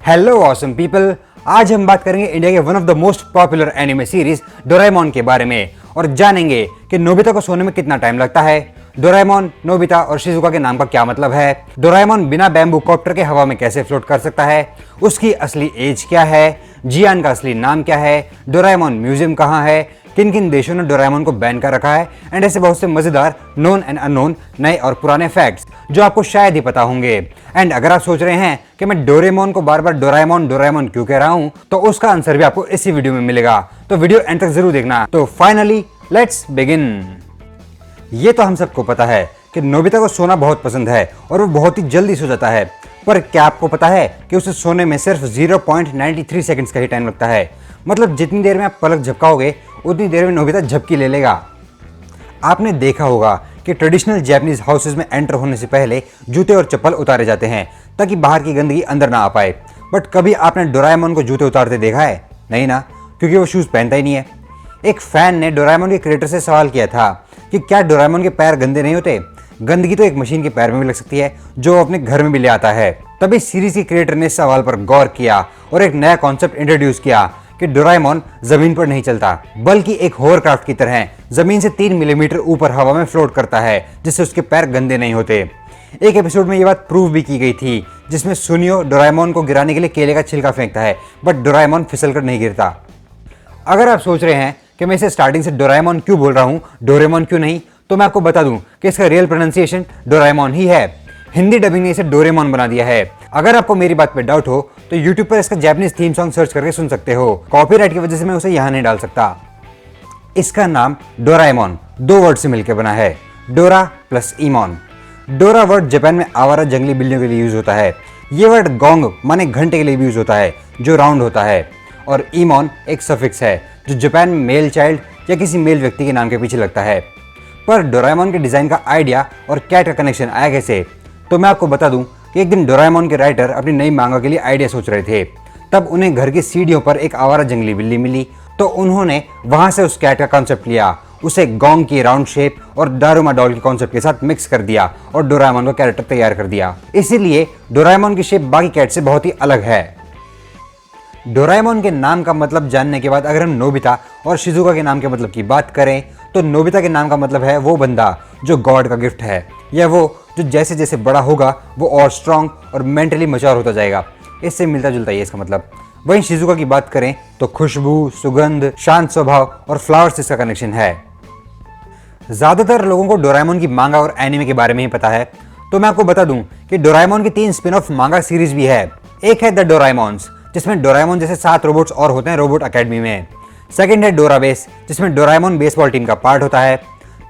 Hello awesome people. आज हम बात करेंगे इंडिया के one of the most popular anime series Doraemon के बारे में और जानेंगे कि नोबिता को सोने में कितना टाइम लगता है, डोरेमोन, नोबिता और शिजुका के नाम का क्या मतलब है, डोरेमोन बिना बैम्बू कॉप्टर के हवा में कैसे फ्लोट कर सकता है, उसकी असली एज क्या है, जियान का असली नाम क्या है, डोरेमोन म्यूजियम कहाँ है, किन किन देशों ने डोरेमोन को बैन कर रखा है, एंड ऐसे बहुत से मजेदार नोन एंड अननोन नए और पुराने फैक्ट्स जो आपको शायद ही पता होंगे। एंड अगर आप सोच रहे हैं कि मैं डोरेमोन को बार बार डोरेमोन डोरेमोन क्यों कह रहा हूं, तो उसका आंसर भी आपको इसी वीडियो में मिलेगा, तो वीडियो एंड तक जरूर देखना। तो फाइनली लेट्स बिगिन। ये तो हम सबको पता है कि नोबिता को सोना बहुत पसंद है और वो बहुत ही जल्दी सो जाता है, पर क्या आपको पता है कि उसे सोने में सिर्फ 0.93 सेकंड्स का ही टाइम लगता है। मतलब जितनी देर में आप पलक झपकाओगे उतनी देर में नोबिता झपकी ले लेगा। आपने देखा होगा कि ट्रेडिशनल जापानीज हाउसेज में एंटर होने से पहले जूते और चप्पल उतारे जाते हैं ताकि बाहर की गंदगी अंदर ना आ पाए, बट कभी आपने डोरेमोन को जूते उतारते देखा है? नहीं ना, क्योंकि वो शूज पहनता ही नहीं है। एक फैन ने डोरेमोन के क्रिएटर से सवाल किया था कि क्या डोरेमोन के पैर गंदे नहीं होते? गंदगी तो एक मशीन के पैर में भी लग सकती है जो वो अपने घर में भी ले आता है। तभी सीरीज के क्रिएटर ने इस सवाल पर गौर किया और एक नया कॉन्सेप्ट इंट्रोड्यूस किया कि डोरेमोन जमीन पर नहीं चलता बल्कि एक होवरक्राफ्ट की तरह जमीन से 3 मिलीमीटर ऊपर हवा में फ्लोट करता है, जिससे उसके पैर गंदे नहीं होते। एक एपिसोड में ये बात प्रूव भी की गई थी जिसमें सुनियो डोरेमोन को गिराने के लिए केले का छिलका फेंकता है, बट डोरेमोन फिसल कर नहीं गिरता। अगर आप सोच रहे हैं कि मैं इसे स्टार्टिंग से डोरेमोन क्यों बोल रहा हूँ, डोरेमोन क्यों नहीं, तो मैं आपको बता दूं कि इसका रियल प्रोनाउंसिएशन डोरेमोन ही है। हिंदी डबिंग ने इसे डोरेमोन बना दिया है। अगर आपको मेरी बात पे डाउट हो तो YouTube पर इसका जापानीज थीम सॉन्ग सर्च करके सुन सकते हो। कॉपीराइट की वजह से मैं उसे यहाँ नहीं डाल सकता। इसका नाम डोराएमोन 2 वर्ड से मिलकर बना है, डोरा प्लस ईमोन। डोरा वर्ड जापान में आवारा जंगली बिल्लियों के लिए यूज होता है। ये वर्ड गोंग माने घंटे के लिए भी यूज होता है जो राउंड होता है, और ईमोन एक सफिक्स है जो जापान में मेल चाइल्ड या किसी मेल व्यक्ति के नाम के पीछे लगता है। पर डोरेमोन के डिजाइन का आइडिया और कैट का कनेक्शन आया कैसे? तो मैं आपको बता दूं कि एक दिन डोरेमोन के राइटर अपनी नई मांगा के लिए आइडिया सोच रहे थे। तब उन्हें घर की सीढ़ियों पर एक आवारा जंगली बिल्ली मिली, तो उन्होंने वहां से उस कैट का कॉन्सेप्ट लिया, उसे गोंग की राउंड शेप और डारुमा डॉल के कॉन्सेप्ट के साथ मिक्स कर दिया और डोरेमोन का कैरेक्टर तैयार कर दिया। इसीलिए डोरेमोन की शेप बाकी कैट से बहुत ही अलग है। डोरेमोन के नाम का मतलब जानने के बाद अगर हम नोबिता और शिजुका के नाम के मतलब की बात करें तो नोबिता के नाम का मतलब है वो बंदा जो गॉड का गिफ्ट है, या वो जो जैसे जैसे बड़ा होगा वो और स्ट्रांग और मेंटली मैच्योर होता जाएगा। इससे मिलता जुलता ही है इसका मतलब। वहीं शिजुका की बात करें तो खुशबू, सुगंध, शांत स्वभाव और फ्लावर्स इसका कनेक्शन है। ज्यादातर लोगों को डोरेमोन की मांगा और एनिमे के बारे में ही पता है, तो मैं आपको बता दूं कि डोरेमोन की 3 स्पिन ऑफ मांगा सीरीज भी है। एक है द डोरेमोन्स जिसमें डोरेमोन जैसे 7 रोबोट्स और होते हैं रोबोट अकेडमी में। सेकंड है डोराबेस जिसमें डोरेमोन बेसबॉल टीम का पार्ट होता है।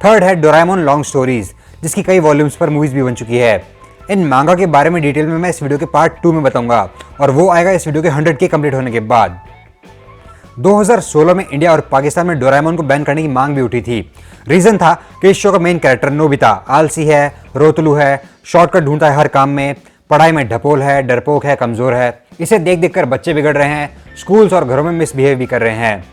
थर्ड है डोरेमोन लॉन्ग स्टोरीज जिसकी कई वॉल्यूम्स पर मूवीज भी बन चुकी है। इन मांगा के बारे में डिटेल में मैं इस वीडियो के पार्ट 2 में बताऊंगा और वो आएगा इस वीडियो के 100K कंप्लीट होने के बाद। 2016 में इंडिया और पाकिस्तान में डोरेमोन को बैन करने की मांग भी उठी थी। रीजन था कि इस शो का मेन कैरेक्टर नोबिता आलसी है, रोतलू है, शॉर्टकट ढूंढता है हर काम में, पढ़ाई में ढपोल है, डरपोक है, कमजोर है। इसे देख देख कर बच्चे बिगड़ रहे हैं, स्कूल्स और घरों में मिसबिहेव भी कर रहे हैं।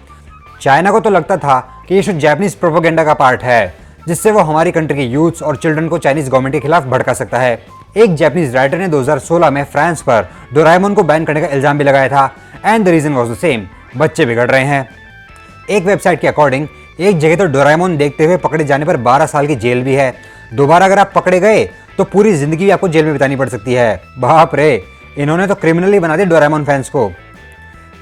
चाइना को तो लगता था कि ये शो जापानीज प्रोपेगेंडा का पार्ट है जिससे वो हमारी कंट्री के यूथ्स और चिल्ड्रन को चाइनीज गवर्नमेंट के खिलाफ भड़का सकता है। एक जापानीज राइटर ने 2016 में फ्रांस पर डोरेमोन को बैन करने का इल्जाम भी लगाया था, and the reason was the same, बच्चे बिगड़ रहे हैं। एक वेबसाइट के अकॉर्डिंग एक जगह तो डोरेमोन देखते हुए पकड़े जाने पर 12 साल की जेल भी है। दोबारा अगर आप पकड़े गए तो पूरी जिंदगी आपको जेल में बितानी पड़ सकती है। बाप रे, इन्होंने तो क्रिमिनल ही बना दिया डोरेमोन फैंस को।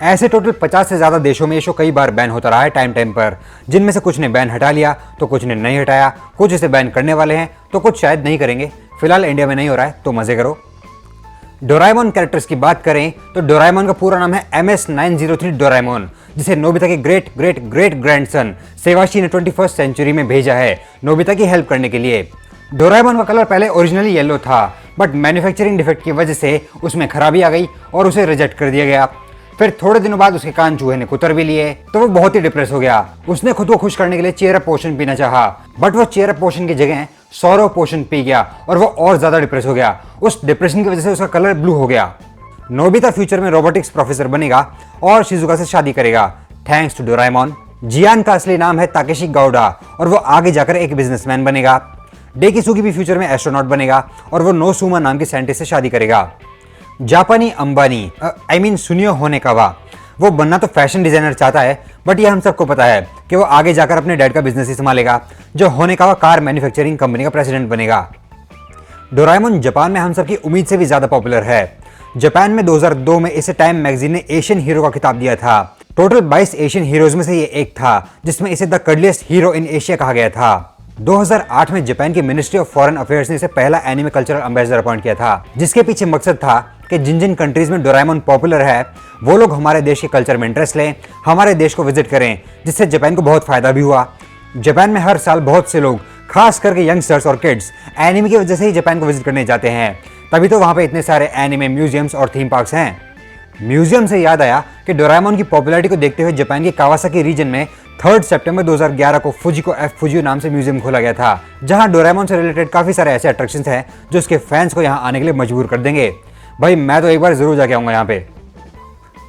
ऐसे टोटल 50 से ज्यादा देशों में ये शो कई बार बैन होता रहा है टाइम पर, जिनमें से कुछ ने बैन हटा लिया तो कुछ ने नहीं हटाया, कुछ इसे बैन करने वाले हैं तो कुछ शायद नहीं करेंगे। फिलहाल इंडिया में नहीं हो रहा है तो मजे करो। डोरेमोन कैरेक्टर्स की बात करें तो डोरेमोन का पूरा नाम है MS-903 डोरेमोन, जिसे नोबिता के ग्रेट ग्रेट ग्रेट ग्रैंडसन सेवाशी ने 21st सेंचुरी में भेजा है नोबिता की हेल्प करने के लिए। डोरेमोन का कलर पहले ओरिजिनली येलो था, बट मैन्युफैक्चरिंग डिफेक्ट की वजह से उसमें खराबी आ गई और उसे रिजेक्ट कर दिया गया। फिर थोड़े दिनों बाद उसके कान चूहे ने कुतर भी लिए तो वो बहुत ही डिप्रेस हो गया। उसने खुद को खुश करने के लिए चीयर अप पोशन पीना चाहा, बट वो चीयर अप पोशन की जगह सौरव पोशन पी गया और वो और ज्यादा डिप्रेस हो गया। उस डिप्रेशन की वजह से उसका कलर ब्लू हो गया। नोबिता फ्यूचर में रोबोटिक्स प्रोफेसर बनेगा और शिजुका से शादी करेगा, थैंक्स टू डोरेमोन। जियान का असली नाम है ताकेशी गौडा और वो आगे जाकर एक बिजनेसमैन बनेगा। डेकिसुगी भी फ्यूचर में एस्ट्रोनॉट बनेगा और वो नोसुमा नाम के साइंटिस्ट से शादी करेगा। जापानी अंबानी आई मीन सुनियो होनेकावा, वो बनना तो फैशन डिजाइनर चाहता है, बट ये हम सबको पता है कि वो आगे जाकर अपने डैड का बिजनेस ही संभालेगा, जो होनेकावा कार मैन्युफैक्चरिंग कंपनी का प्रेसिडेंट बनेगा। डोराएमोन जापान में हम सबकी उम्मीद से भी ज्यादा पॉपुलर है। जापान में 2002 में इसे टाइम मैगजीन ने एशियन हीरो का खिताब दिया था। टोटल 22 एशियन हीरोज में से ये एक था, जिसमें इसे द कडलिएस्ट हीरो इन एशिया कहा गया था। 2008 में जापान की मिनिस्ट्री ऑफ फॉरेन अफेयर्स ने इसे पहला एनिमे कल्चरल एम्बेसडर अपॉइंट किया था, जिसके पीछे मकसद था कि जिन जिन कंट्रीज में डोराएमोन पॉपुलर है वो लोग हमारे देश के कल्चर में इंटरेस्ट लें, हमारे देश को विजिट करें, जिससे जापान को बहुत फायदा भी हुआ। जापान में हर साल बहुत से लोग, खास करके यंगस्टर्स और किड्स, एनिमे की वजह से ही जापान को विजिट करने जाते हैं, तभी तो वहाँ पे इतने सारे एनिमे म्यूजियम्स और थीम पार्क्स हैं। म्यूजियम से याद आया कि डोराएमोन की पॉपुलैरिटी को देखते हुए जापान के कावासाकी रीजन में 3 सितंबर 2011 को फुजिको एफ फुजियो नाम से म्यूजियम खोला गया था, जहां डोराएमोन से रिलेटेड काफी सारे ऐसे अट्रैक्शंस हैं जो उसके फैंस को यहां आने के लिए मजबूर कर देंगे। भाई मैं तो एक बार जरूर जाके आऊंगा यहाँ पे।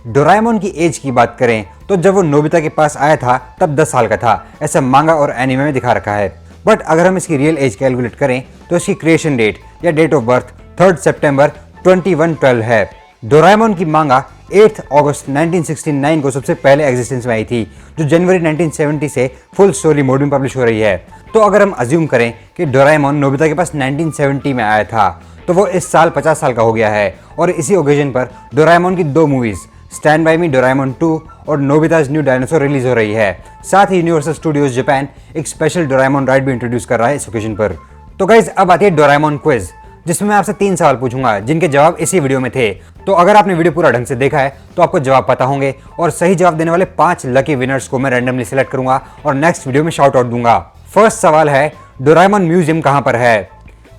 डोराएमोन की एज की बात करें तो जब वो नोबिता के पास आया था तब 10 साल का था, ऐसा मांगा और एनिमे में दिखा रखा है। बट अगर हम इसकी रियल एज कैलकुलेट करें तो इसकी क्रिएशन डेट या डेट ऑफ बर्थ 3 सितंबर 2112 है। डोराएमोन की मांगा 8 अगस्त 1969 को सबसे पहले एग्जिस्टेंस में आई थी, जो जनवरी 1970 से फुल स्टोरी मोड में पब्लिश हो रही है। तो अगर हम अज्यूम करें कि डोराएमोन नोबिता के पास 1970 में आया था, तो वो इस साल 50 साल का हो गया है। और इसी ओकेजन पर डोराएमोन की 2 मूवीज स्टैंड बाय मी डोराएमोन 2 और नोबिता's न्यू डायनासोर रिलीज हो रही है। साथ ही यूनिवर्सल स्टूडियोज जापान एक स्पेशल डोराएमोन राइड भी इंट्रोड्यूस कर रहा है इस ओकेजन पर। तो गाइज अब आती है डोराएमोन क्विज, जिसमें मैं आपसे 3 सवाल पूछूंगा, जिनके जवाब इसी वीडियो में थे। तो अगर आपने वीडियो पूरा ढंग से देखा है तो आपको जवाब पता होंगे, और सही जवाब देने वाले 5 लकी विनर्स को मैं रैंडमली सिलेक्ट करूंगा और नेक्स्ट वीडियो में शाउट आउट दूंगा। फर्स्ट सवाल है, डोराएमोन म्यूजियम कहां पर है?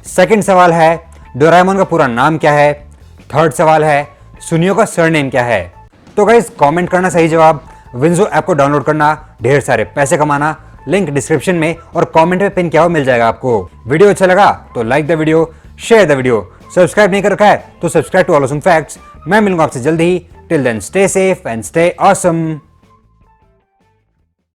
सेकंड सवाल है, डोराएमोन का पूरा नाम क्या है? थर्ड सवाल है, सुनियो का सरनेम क्या है? तो गाइस कमेंट करना सही जवाब, विंजो ऐप को डाउनलोड करना, ढेर सारे पैसे कमाना, लिंक डिस्क्रिप्शन में और कमेंट में पिन किया हुआ मिल जाएगा आपको। वीडियो अच्छा लगा तो like the video, share the video, subscribe नहीं कर रखा है तो subscribe to all awesome facts. मैं मिलूंगा आपसे जल्दी ही। Till then stay safe and stay awesome.